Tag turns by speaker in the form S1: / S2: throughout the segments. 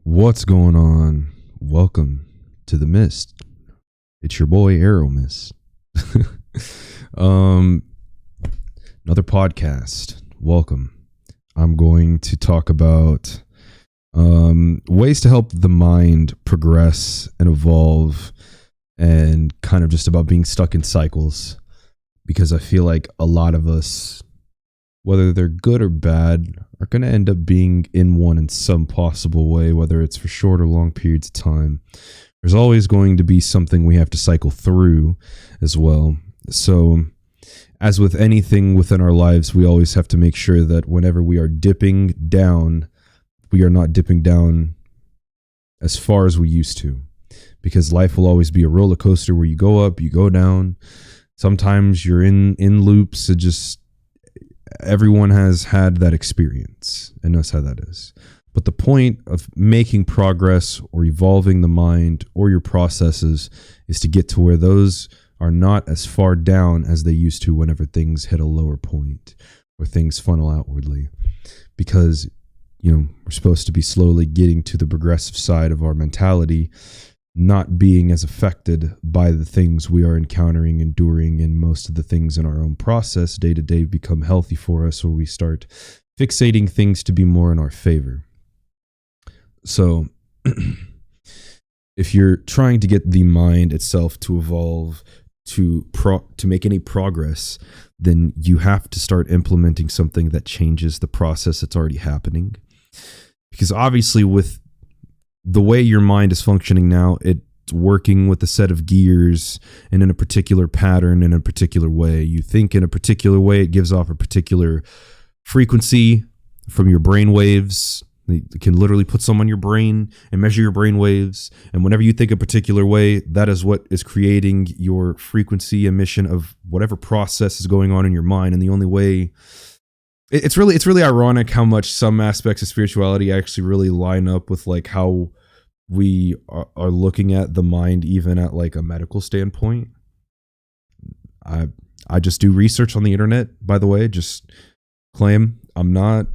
S1: What's going on? Welcome to the Mist. It's your boy Arrow Mist. um, Another podcast. Welcome. I'm going to talk about ways to help the mind progress and evolve, and kind of just about being stuck in cycles. Because I feel like a lot of us, whether they're good or bad, are going to end up being in one in some possible way, whether it's for short or long periods of time. There's always going to be something we have to cycle through as well. So, as with anything within our lives, we always have to make sure that whenever we are dipping down, we are not dipping down as far as we used to. Because life will always be a roller coaster where you go up, you go down. Sometimes you're in loops. It just, everyone has had that experience and knows how that is. But the point of making progress or evolving the mind or your processes is to get to where those are not as far down as they used to whenever things hit a lower point or things funnel outwardly. Because, we're supposed to be slowly getting to the progressive side of our mentality, not being as affected by the things we are encountering, enduring, and most of the things in our own process day to day become healthy for us, or we start fixating things to be more in our favor. So if you're trying to get the mind itself to evolve, to make any progress, then you have to start implementing something that changes the process that's already happening. Because obviously with the way your mind is functioning now, it's working with a set of gears and in a particular pattern, in a particular way. You think in a particular way, it gives off a particular frequency from your brain waves. You can literally put some on your brain and measure your brain waves. And whenever you think a particular way, that is what is creating your frequency emission of whatever process is going on in your mind. And the only way, it's really ironic how much some aspects of spirituality actually really line up with like how we are looking at the mind, even at like a medical standpoint. I just do research on the internet, by the way. Just claim I'm not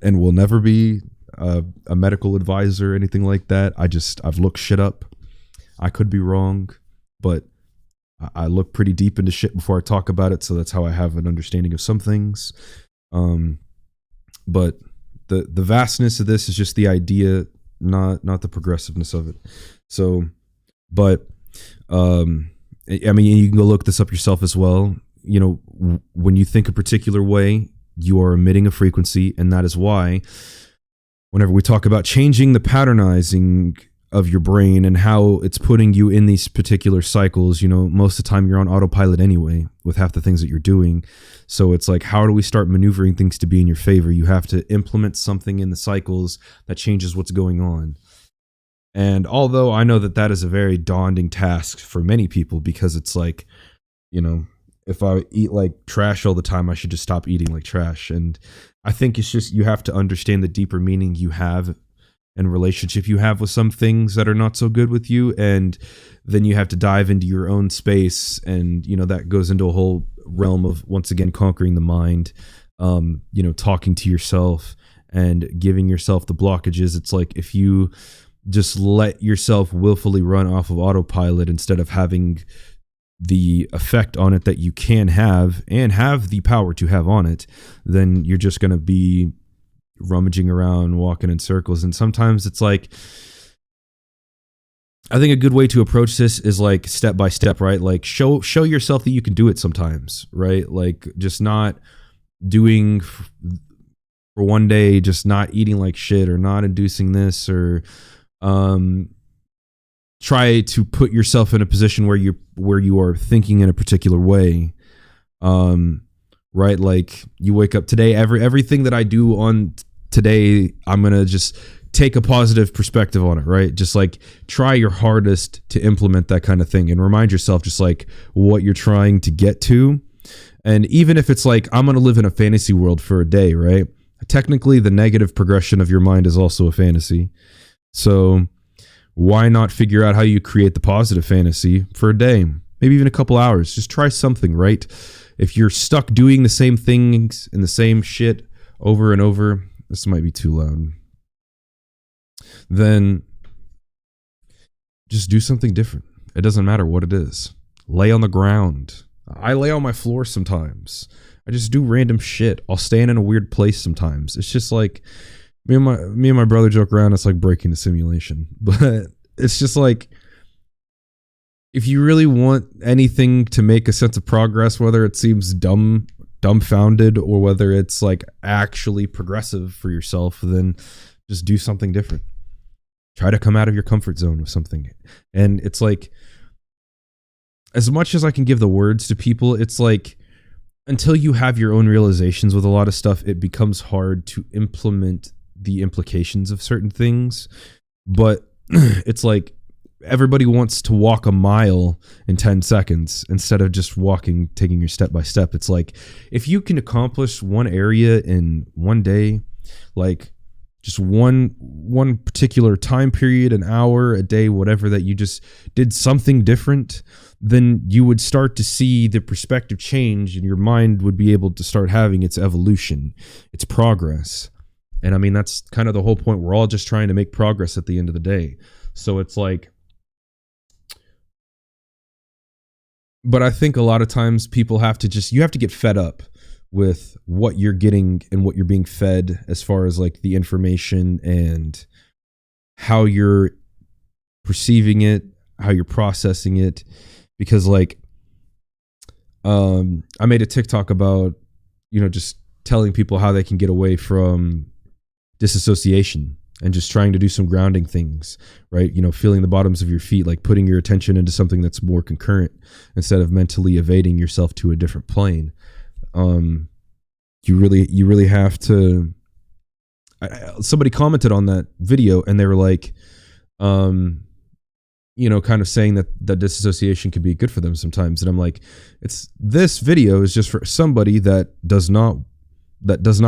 S1: and will never be a medical advisor or anything like that. I've looked shit up. I could be wrong, but I look pretty deep into shit before I talk about it. So that's how I have an understanding of some things. But the vastness of this is just the idea, not the progressiveness of it. So, but I mean, you can go look this up yourself as well. When you think a particular way, you are emitting a frequency, and that is why whenever we talk about changing the patternizing of your brain and how it's putting you in these particular cycles, most of the time you're on autopilot anyway with half the things that you're doing. So it's like, how do we start maneuvering things to be in your favor? You have to implement something in the cycles that changes what's going on. And although I know that is a very daunting task for many people, because it's like, if I eat like trash all the time, I should just stop eating like trash. And I think it's just, you have to understand the deeper meaning you have and relationship you have with some things that are not so good with you. And then you have to dive into your own space. And, that goes into a whole realm of, once again, conquering the mind, talking to yourself and giving yourself the blockages. It's like, if you just let yourself willfully run off of autopilot instead of having the effect on it that you can have and have the power to have on it, then you're just going to be rummaging around, walking in circles. And sometimes it's like, I think a good way to approach this is like step by step, right? Like show yourself that you can do it sometimes, right? Like just not doing for one day, just not eating like shit, or not inducing this, or try to put yourself in a position where you are thinking in a particular way. Right? Like you wake up today, everything that I do on today, I'm going to just take a positive perspective on it, right? Just like try your hardest to implement that kind of thing, and remind yourself just like what you're trying to get to. And even if it's like, I'm going to live in a fantasy world for a day, right? Technically, the negative progression of your mind is also a fantasy. So why not figure out how you create the positive fantasy for a day, maybe even a couple hours? Just try something, right? If you're stuck doing the same things and the same shit over and over, this might be too loud. then just do something different. It doesn't matter what it is. Lay on the ground. I lay on my floor sometimes. I just do random shit. I'll stand in a weird place sometimes. It's just like me and my brother joke around. It's like breaking the simulation, but it's just like, if you really want anything to make a sense of progress, whether it seems dumbfounded or whether it's like actually progressive for yourself, then just do something different. Try to come out of your comfort zone with something. And it's like, as much as I can give the words to people, it's like, until you have your own realizations with a lot of stuff, it becomes hard to implement the implications of certain things. But it's like, everybody wants to walk a mile in 10 seconds instead of just taking your step by step. It's like, if you can accomplish one area in one day, like just one particular time period, an hour, a day, whatever, that you just did something different, then you would start to see the perspective change, and your mind would be able to start having its evolution, its progress. And I mean, that's kind of the whole point. We're all just trying to make progress at the end of the day. So it's like, but I think a lot of times people have to get fed up with what you're getting and what you're being fed, as far as like the information and how you're perceiving it, how you're processing it. Because like, I made a TikTok about, just telling people how they can get away from disassociation and just trying to do some grounding things, right? Feeling the bottoms of your feet, like putting your attention into something that's more concurrent instead of mentally evading yourself to a different plane. You really have to. Somebody commented on that video and they were like, kind of saying that disassociation could be good for them sometimes. And I'm like, this video is just for somebody that does not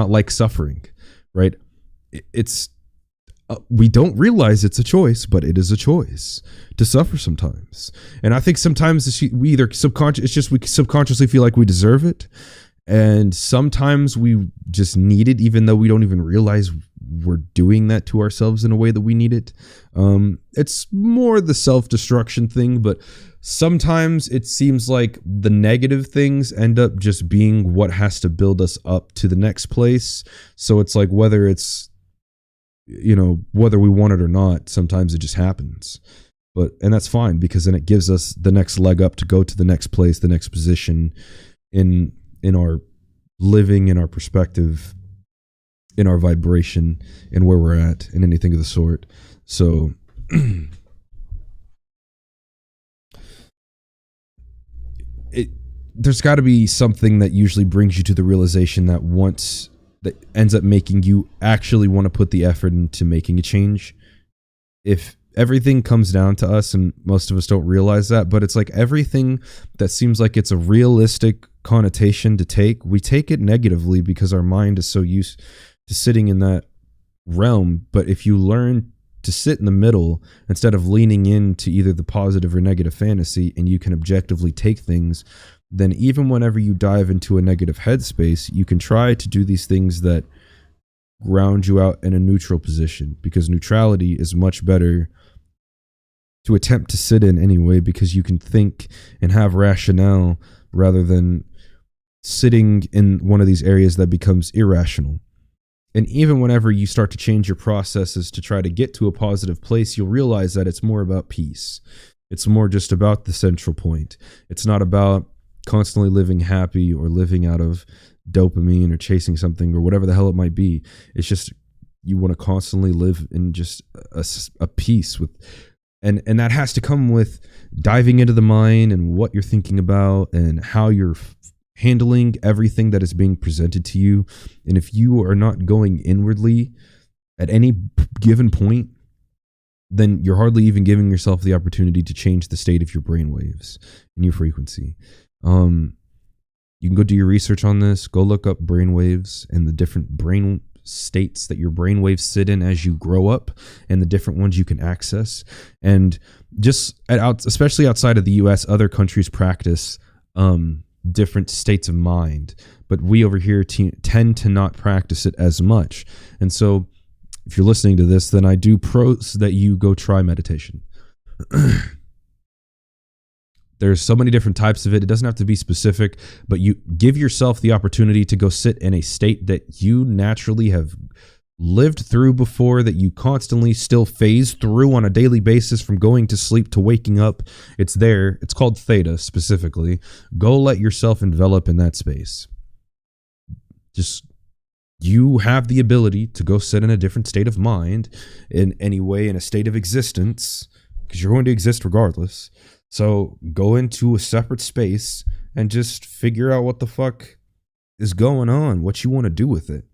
S1: like suffering, right? We don't realize it's a choice, but it is a choice to suffer sometimes. And I think sometimes we subconsciously feel like we deserve it. And sometimes we just need it, even though we don't even realize we're doing that to ourselves in a way that we need it. It's more the self-destruction thing, but sometimes it seems like the negative things end up just being what has to build us up to the next place. So it's like, whether we want it or not, sometimes it just happens. And that's fine, because then it gives us the next leg up to go to the next place, the next position in our living, in our perspective, in our vibration, and where we're at, and anything of the sort. So there's got to be something that usually brings you to the realization that ends up making you actually want to put the effort into making a change. If everything comes down to us, and most of us don't realize that, but it's like everything that seems like it's a realistic connotation to take, we take it negatively because our mind is so used to sitting in that realm. But if you learn to sit in the middle instead of leaning into either the positive or negative fantasy, and you can objectively take things, then even whenever you dive into a negative headspace, you can try to do these things that ground you out in a neutral position, because neutrality is much better to attempt to sit in anyway, because you can think and have rationale rather than sitting in one of these areas that becomes irrational. And even whenever you start to change your processes to try to get to a positive place, you'll realize that it's more about peace. It's more just about the central point. It's not about constantly living happy or living out of dopamine or chasing something or whatever the hell it might be. It's just, you want to constantly live in just a peace with, and that has to come with diving into the mind and what you're thinking about and how you're handling everything that is being presented to you. And if you are not going inwardly at any given point, then you're hardly even giving yourself the opportunity to change the state of your brain waves and your frequency. You can go do your research on this. Go look up brain waves and the different brain states that your brain waves sit in as you grow up, and the different ones you can access. And just especially outside of the US, other countries practice different states of mind, but we over here tend to not practice it as much. And so if you're listening to this, then I do pros that you go try meditation. There's so many different types of it. It doesn't have to be specific, but you give yourself the opportunity to go sit in a state that you naturally have lived through before, that you constantly still phase through on a daily basis from going to sleep to waking up. It's there. It's called theta specifically. Go let yourself envelop in that space. Just, you have the ability to go sit in a different state of mind in any way, in a state of existence, because you're going to exist regardless. So go into a separate space and just figure out what the fuck is going on, what you want to do with it.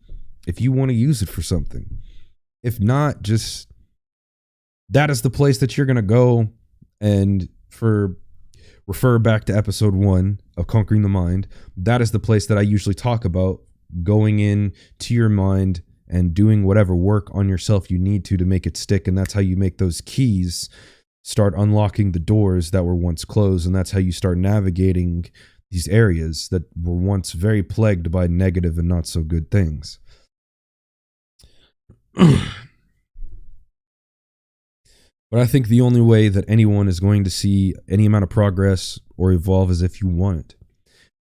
S1: If you want to use it for something. If not, just, that is the place that you're going to go. And refer back to episode 1 of Conquering the Mind. That is the place that I usually talk about, going in to your mind and doing whatever work on yourself you need to make it stick. And that's how you make those keys start unlocking the doors that were once closed. And that's how you start navigating these areas that were once very plagued by negative and not so good things. But I think the only way that anyone is going to see any amount of progress or evolve is if you want it.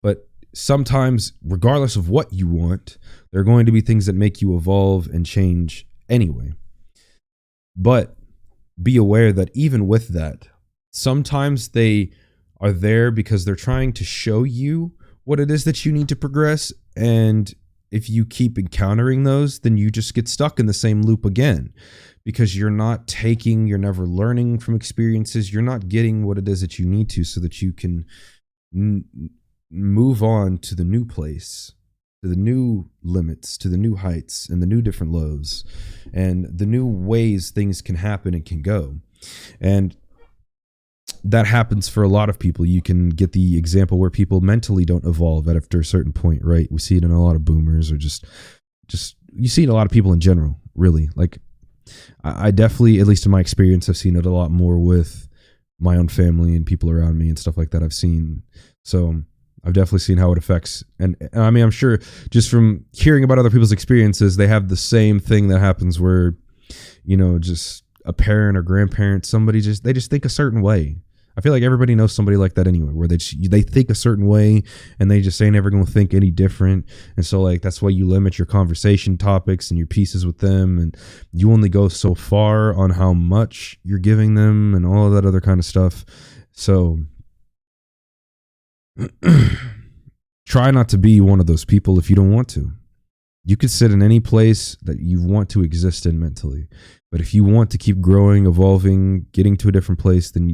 S1: But sometimes, regardless of what you want, there are going to be things that make you evolve and change anyway. But be aware that even with that, sometimes they are there because they're trying to show you what it is that you need to progress. And if you keep encountering those, then you just get stuck in the same loop again, because you're never learning from experiences. You're not getting what it is that you need to, so that you can move on to the new place, to the new limits, to the new heights and the new different lows and the new ways things can happen and can go. And that happens for a lot of people. You can get the example where people mentally don't evolve after a certain point, right? We see it in a lot of boomers, or just you see it in a lot of people in general, really. Like, I definitely, at least in my experience, I've seen it a lot more with my own family and people around me and stuff like that. So I've definitely seen how it affects. And I mean, I'm sure just from hearing about other people's experiences, they have the same thing that happens where, just a parent or grandparent, they just think a certain way. I feel like everybody knows somebody like that anyway, where they think a certain way and they just ain't never going to think any different. And so, like, that's why you limit your conversation topics and your pieces with them. And you only go so far on how much you're giving them and all of that other kind of stuff. So try not to be one of those people if you don't want to. You could sit in any place that you want to exist in mentally. But if you want to keep growing, evolving, getting to a different place, then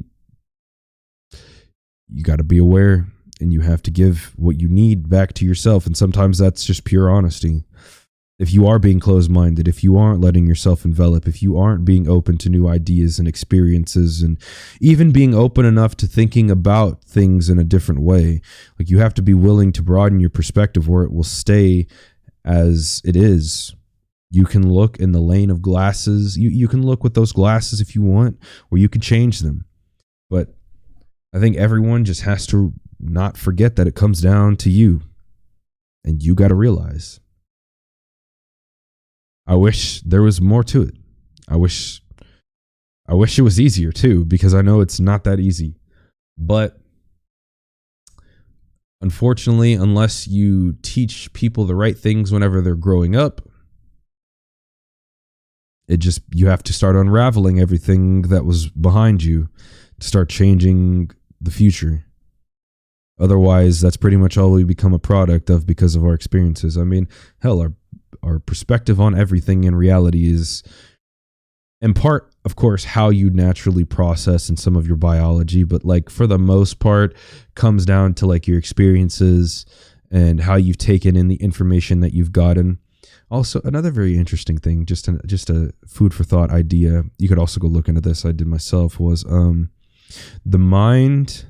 S1: you got to be aware, and you have to give what you need back to yourself. And sometimes that's just pure honesty. If you are being closed-minded, if you aren't letting yourself envelop, if you aren't being open to new ideas and experiences, and even being open enough to thinking about things in a different way, like, you have to be willing to broaden your perspective where it will stay as it is. You can look in the lane of glasses. You can look with those glasses if you want, or you can change them. But I think everyone just has to not forget that it comes down to you, and you got to realize. I wish there was more to it. I wish it was easier too, because I know it's not that easy. But unfortunately, unless you teach people the right things whenever they're growing up, you have to start unraveling everything that was behind you to start changing the future. Otherwise, that's pretty much all we become a product of because of our experiences. I mean, hell, our perspective on everything in reality is, in part, of course, how you naturally process in some of your biology, but like for the most part, comes down to like your experiences and how you've taken in the information that you've gotten. Also, another very interesting thing, just a food for thought idea, you could also go look into this, I did myself, was the mind.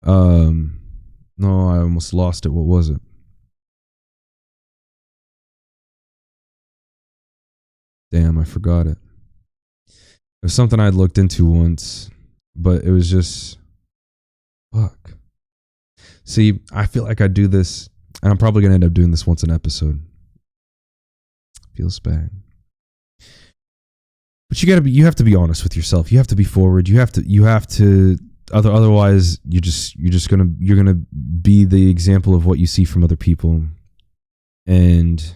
S1: No, I almost lost it. What was it? Damn, I forgot it. It was something I'd looked into once, but it was just, fuck. See, I feel like I do this, and I'm probably going to end up doing this once an episode. Feels bad. But you have to be honest with yourself. You have to be forward. You have to otherwise you're gonna be the example of what you see from other people. And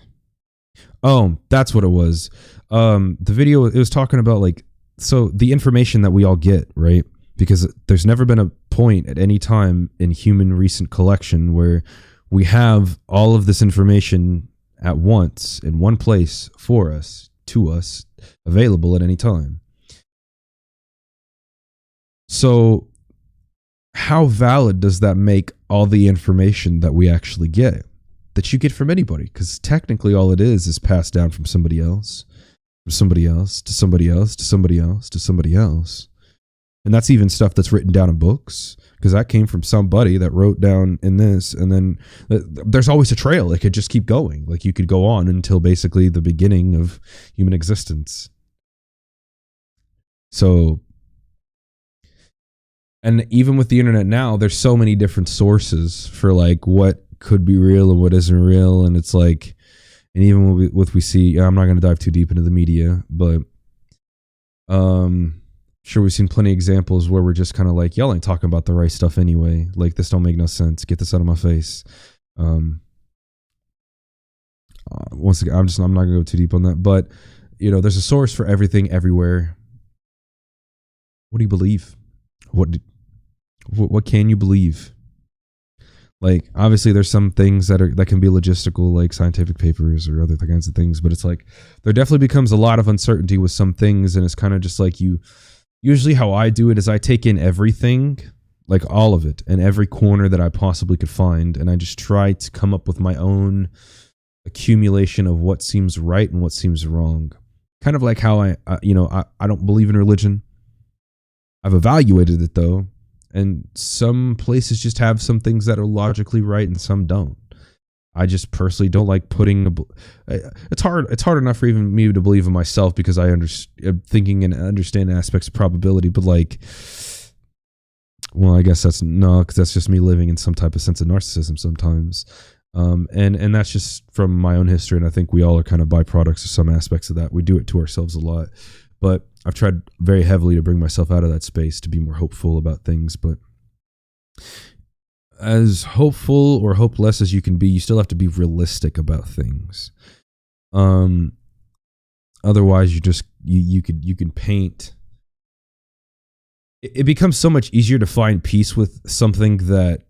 S1: that's what it was. The video, it was talking about like, so the information that we all get, right? Because there's never been a point at any time in human recent collection where we have all of this information at once in one place for us, to us, available at any time. So how valid does that make all the information that we actually get, that you get from anybody? Because technically all it is passed down from somebody else, from somebody else, to somebody else, to somebody else, to somebody else. And that's even stuff that's written down in books, because that came from somebody that wrote down in this. And then there's always a trail. It could just keep going. Like you could go on until basically the beginning of human existence. So, and even with the internet now, there's so many different sources for like what could be real and what isn't real. And it's like, and even with we see, I'm not going to dive too deep into the media, but sure, we've seen plenty of examples where we're just kind of like, y'all ain't talking about the right stuff anyway. Like, this don't make no sense. Get this out of my face. Once again, I'm not gonna go too deep on that, but you know, there's a source for everything everywhere. What do you believe? What can you believe? Like, obviously there's some things that can be logistical, like scientific papers or other kinds of things, but it's like there definitely becomes a lot of uncertainty with some things. And it's kind of just like usually how I do it is I take in everything, like all of it, and every corner that I possibly could find. And I just try to come up with my own accumulation of what seems right and what seems wrong. Kind of like how I don't believe in religion. I've evaluated it though. And some places just have some things that are logically right and some don't. I just personally don't like putting it's hard enough for even me to believe in myself, because I'm thinking and understand aspects of probability, but like, well, I guess because that's just me living in some type of sense of narcissism sometimes. And that's just from my own history. And I think we all are kind of byproducts of some aspects of that. We do it to ourselves a lot, but I've tried very heavily to bring myself out of that space to be more hopeful about things. But as hopeful or hopeless as you can be, you still have to be realistic about things. Otherwise you can paint. It becomes so much easier to find peace with something that,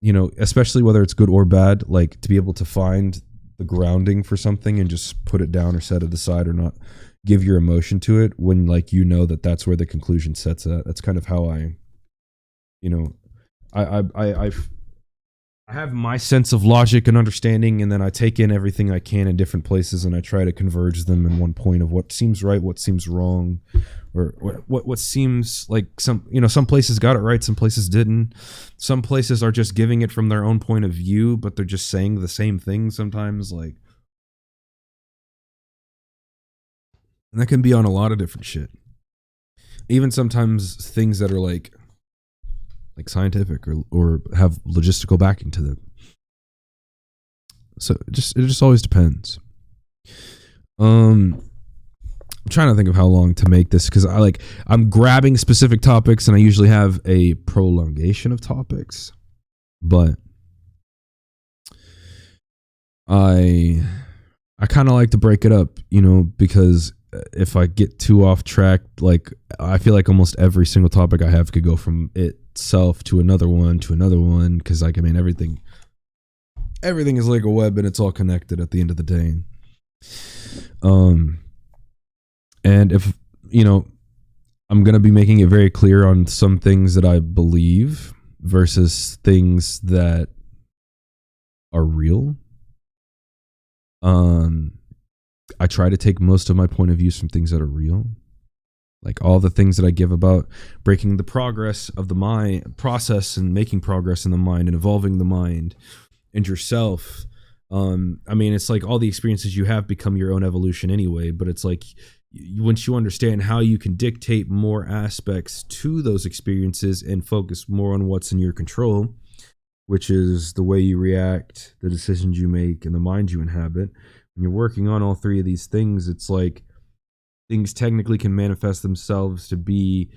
S1: you know, especially whether it's good or bad, like to be able to find the grounding for something and just put it down or set it aside or not give your emotion to it when, like, you know that's where the conclusion sets at. That's kind of how I have my sense of logic and understanding, and then I take in everything I can in different places and I try to converge them in one point of what seems right, what seems wrong, or what seems like some places got it right, some places didn't. Some places are just giving it from their own point of view, but they're just saying the same thing sometimes, like, and that can be on a lot of different shit. Even sometimes things that are like scientific or have logistical backing to them. So it just always depends. I'm trying to think of how long to make this, because I'm grabbing specific topics and I usually have a prolongation of topics, but I kind of like to break it up, because if I get too off track, like, I feel like almost every single topic I have could go from itself to another one, because everything is like a web and it's all connected at the end of the day. And if, I'm going to be making it very clear on some things that I believe versus things that are real. I try to take most of my point of views from things that are real. Like all the things that I give about breaking the progress of the mind process and making progress in the mind and evolving the mind and yourself. It's like all the experiences you have become your own evolution anyway, but it's like once you understand how you can dictate more aspects to those experiences and focus more on what's in your control, which is the way you react, the decisions you make, and the mind you inhabit. When you're working on all three of these things, it's like things technically can manifest themselves to be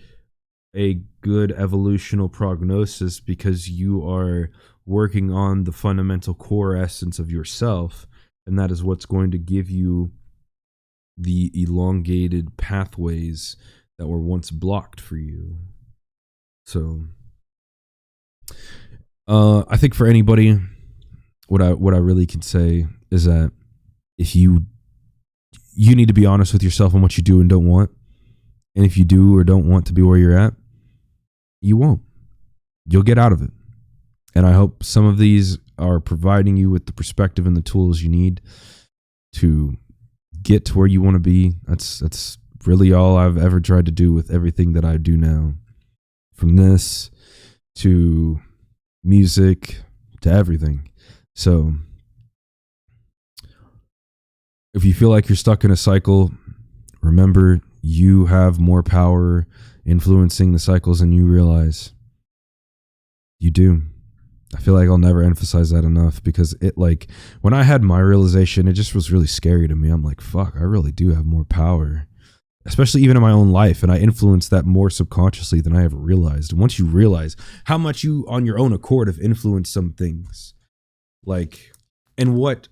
S1: a good evolutional prognosis because you are working on the fundamental core essence of yourself, and that is what's going to give you the elongated pathways that were once blocked for you. So I think for anybody, what I really can say is that if you need to be honest with yourself on what you do and don't want, and if you do or don't want to be where you're at, you won't. You'll get out of it. And I hope some of these are providing you with the perspective and the tools you need to get to where you want to be. That's really all I've ever tried to do with everything that I do now. From this to music to everything. So if you feel like you're stuck in a cycle, remember you have more power influencing the cycles than you realize. You do. I feel like I'll never emphasize that enough because it, like, when I had my realization, it just was really scary to me. I'm like, fuck, I really do have more power, especially even in my own life. And I influence that more subconsciously than I ever realized. And once you realize how much you on your own accord have influenced some things, like, and what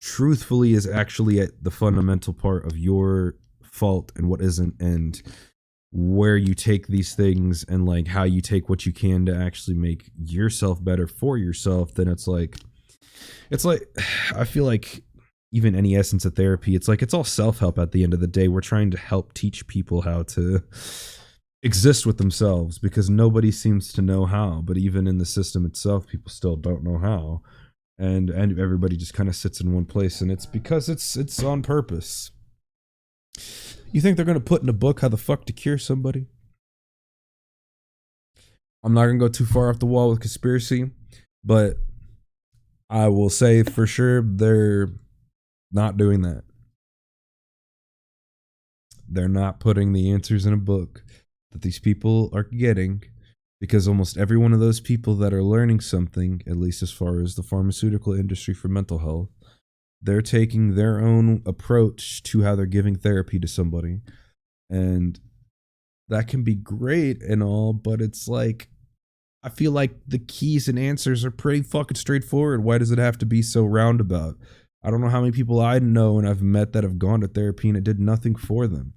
S1: truthfully is actually at the fundamental part of your fault and what isn't, and where you take these things and like how you take what you can to actually make yourself better for yourself, then it's like I feel like even any essence of therapy, it's like it's all self-help at the end of the day. We're trying to help teach people how to exist with themselves because nobody seems to know how, but even in the system itself, people still don't know how. And everybody just kind of sits in one place, and it's because it's on purpose. You think they're going to put in a book how the fuck to cure somebody? I'm not going to go too far off the wall with conspiracy, but I will say for sure they're not doing that. They're not putting the answers in a book that these people are getting, because almost every one of those people that are learning something, at least as far as the pharmaceutical industry for mental health, they're taking their own approach to how they're giving therapy to somebody. And that can be great and all, but it's like, I feel like the keys and answers are pretty fucking straightforward. Why does it have to be so roundabout? I don't know how many people I know and I've met that have gone to therapy and it did nothing for them.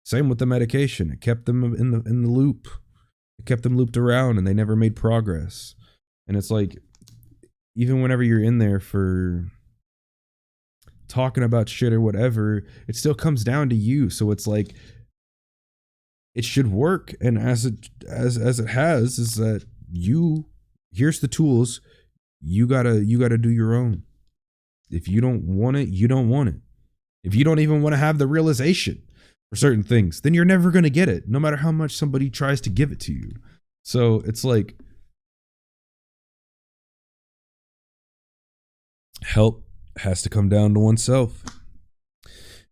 S1: Same with the medication. It kept them in the loop. It kept them looped around and they never made progress. And it's like, even whenever you're in there for talking about shit or whatever, it still comes down to you. So it's like, it should work. And as it has, is that here's the tools. You gotta do your own. If you don't want it, you don't want it. If you don't even want to have the realization for certain things, then you're never going to get it, no matter how much somebody tries to give it to you. So it's like, help has to come down to oneself.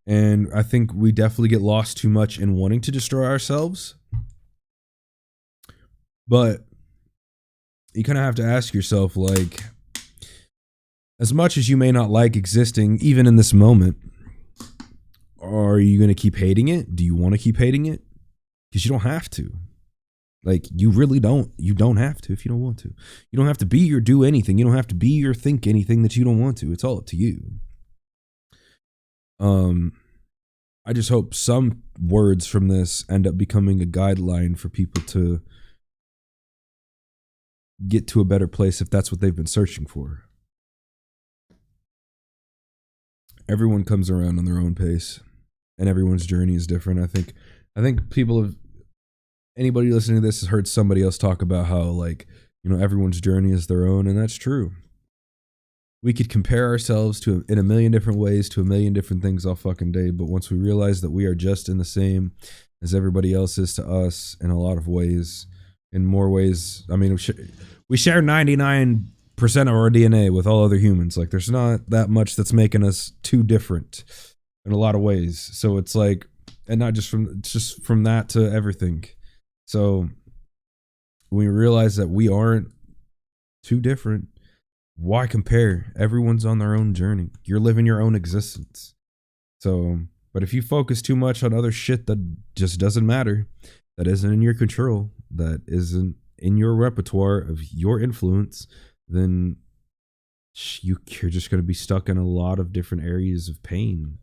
S1: And I think we definitely get lost too much in wanting to destroy ourselves. But you kind of have to ask yourself, like, as much as you may not like existing, even in this moment, are you going to keep hating it? Do you want to keep hating it? Because you don't have to. Like, you really don't. You don't have to if you don't want to. You don't have to be or do anything. You don't have to be or think anything that you don't want to. It's all up to you. I just hope some words from this end up becoming a guideline for people to get to a better place if that's what they've been searching for. Everyone comes around on their own pace, and everyone's journey is different. I think people have, anybody listening to this has heard somebody else talk about how, like, you know, everyone's journey is their own, and that's true. We could compare ourselves to in a million different ways to a million different things all fucking day, but once we realize that we are just in the same as everybody else is to us in a lot of ways, in more ways, I mean, we share 99% of our DNA with all other humans. Like, there's not that much that's making us too different in a lot of ways. So it's like, and not just from that to everything. So when we realize that we aren't too different, why compare? Everyone's on their own journey. You're living your own existence. So But if you focus too much on other shit that just doesn't matter, that isn't in your control, that isn't in your repertoire of your influence, then you're just going to be stuck in a lot of different areas of pain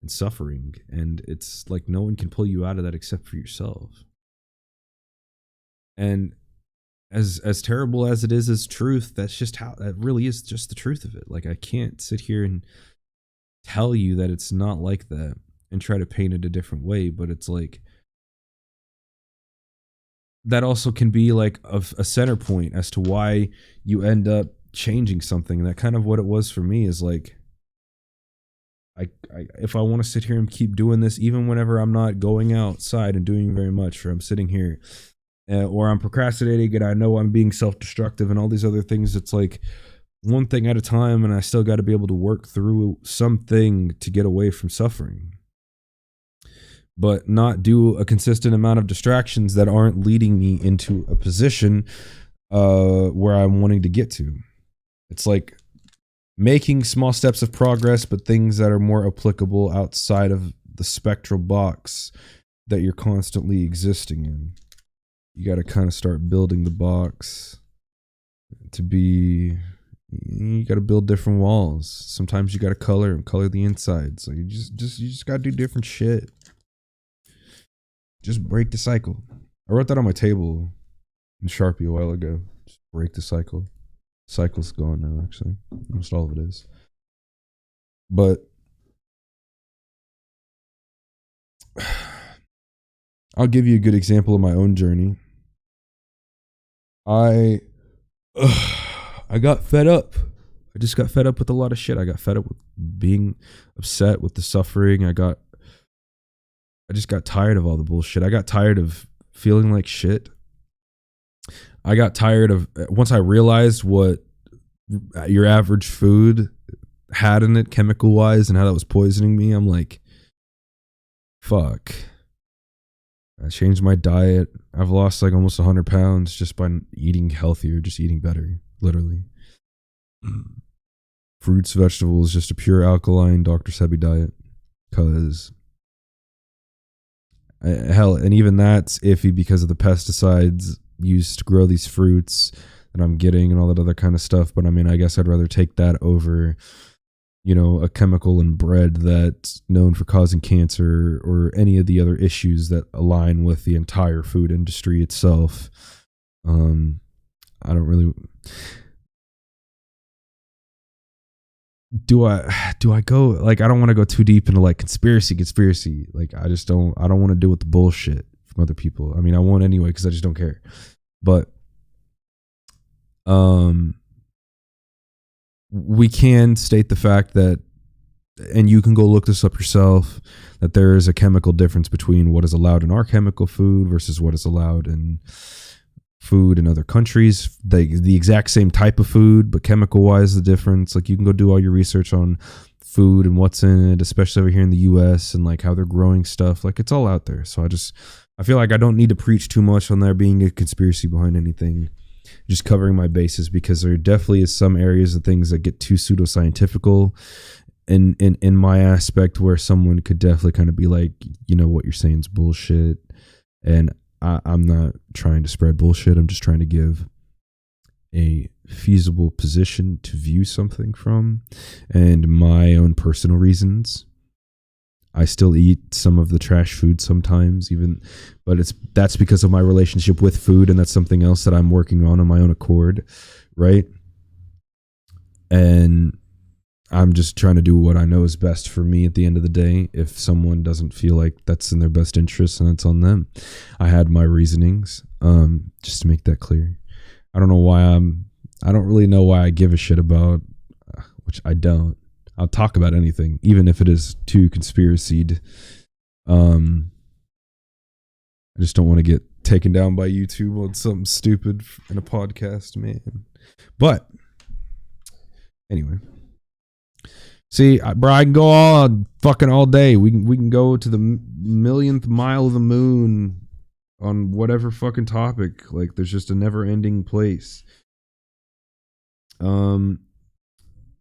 S1: and suffering. And it's like no one can pull you out of that except for yourself. And as terrible as it is as truth, that's just how that really is, just the truth of it. Like, I can't sit here and tell you that it's not like that and try to paint it a different way, but it's like that also can be like a center point as to why you end up changing something. And that kind of what it was for me is like, I if I want to sit here and keep doing this, even whenever I'm not going outside and doing very much, or I'm sitting here, or I'm procrastinating and I know I'm being self-destructive and all these other things, it's like one thing at a time, and I still got to be able to work through something to get away from suffering, but not do a consistent amount of distractions that aren't leading me into a position where I'm wanting to get to. It's like making small steps of progress, but things that are more applicable outside of the spectral box that you're constantly existing in. You got to kind of start building the box to be, you got to build different walls. Sometimes you got to color the inside. So you just got to do different shit. Just break the cycle. I wrote that on my table in Sharpie a while ago. Just break the cycle. Cycle's gone now, actually. Almost all of it is. But I'll give you a good example of my own journey. I got fed up. I just got fed up with a lot of shit. I got fed up with being upset with the suffering. I just got tired of all the bullshit. I got tired of feeling like shit. I got tired of, once I realized what your average food had in it chemical wise and how that was poisoning me, I'm like, fuck. I changed my diet. I've lost like almost 100 pounds just by eating healthier, just eating better, literally. Fruits, vegetables, just a pure alkaline Dr. Sebi diet. Because hell, and even that's iffy because of the pesticides used to grow these fruits that I'm getting and all that other kind of stuff. But I mean, I guess I'd rather take that over, you know, a chemical in bread that's known for causing cancer or any of the other issues that align with the entire food industry itself. I don't really. Do I go, like, I don't want to go too deep into like conspiracy. Like, I don't want to deal with the bullshit from other people. I mean, I won't anyway, because I just don't care. But we can state the fact that, and you can go look this up yourself, that there is a chemical difference between what is allowed in our chemical food versus what is allowed in food in other countries. The exact same type of food, but chemical wise, the difference. Like, you can go do all your research on food and what's in it, especially over here in the US, and like how they're growing stuff. Like, it's all out there. So I feel like I don't need to preach too much on there being a conspiracy behind anything. Just covering my bases, because there definitely is some areas of things that get too pseudoscientifical in my aspect, where someone could definitely kind of be like, you know, what you're saying is bullshit. And I'm not trying to spread bullshit. I'm just trying to give a feasible position to view something from, and my own personal reasons. I still eat some of the trash food sometimes, but that's because of my relationship with food, and that's something else that I'm working on my own accord, right? And I'm just trying to do what I know is best for me at the end of the day. If someone doesn't feel like that's in their best interest, then it's on them. I had my reasonings, just to make that clear. I don't really know why I give a shit about, which I don't. I'll talk about anything, even if it is too conspiracied. I just don't want to get taken down by YouTube on something stupid in a podcast, man. But anyway, see, bro, I can go all day. We can go to the millionth mile of the moon on whatever fucking topic. Like, there's just a never-ending place.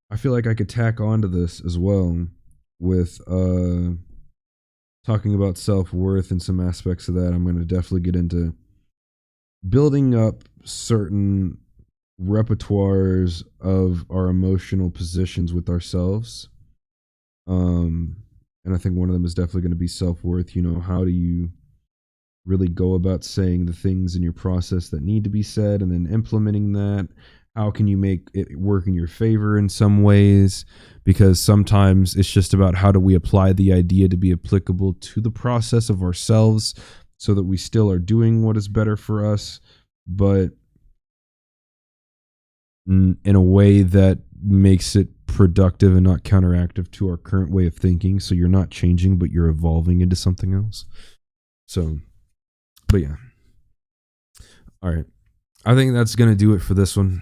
S1: I feel like I could tack onto this as well with talking about self-worth and some aspects of that. I'm going to definitely get into building up certain repertoires of our emotional positions with ourselves. And I think one of them is definitely going to be self-worth. How do you really go about saying the things in your process that need to be said, and then implementing that? How can you make it work in your favor in some ways? Because sometimes it's just about how do we apply the idea to be applicable to the process of ourselves so that we still are doing what is better for us, but in a way that makes it productive and not counteractive to our current way of thinking. So you're not changing, but you're evolving into something else. So, but yeah. All right. I think that's going to do it for this one.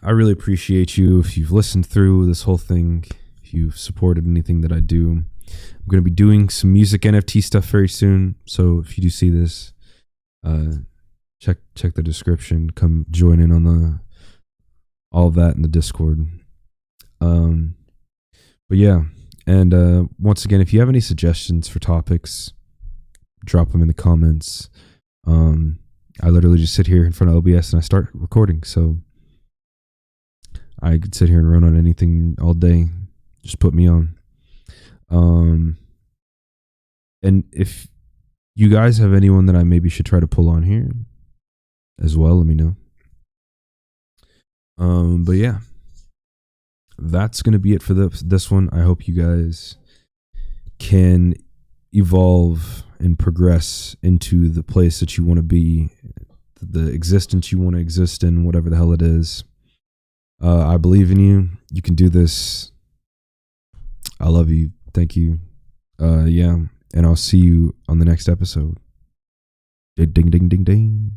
S1: I really appreciate you if you've listened through this whole thing, if you've supported anything that I do. I'm going to be doing some music NFT stuff very soon. So if you do see this, check the description. Come join in on all of that in the Discord. But yeah, and once again, if you have any suggestions for topics, drop them in the comments. I literally just sit here in front of OBS and I start recording. So I could sit here and run on anything all day. Just put me on. And if you guys have anyone that I maybe should try to pull on here as well, let me know. But yeah, that's going to be it for this one. I hope you guys can evolve and progress into the place that you want to be, the existence you want to exist in, whatever the hell it is. I believe in you. You can do this. I love you. Thank you. Yeah. And I'll see you on the next episode. Ding, ding, ding, ding.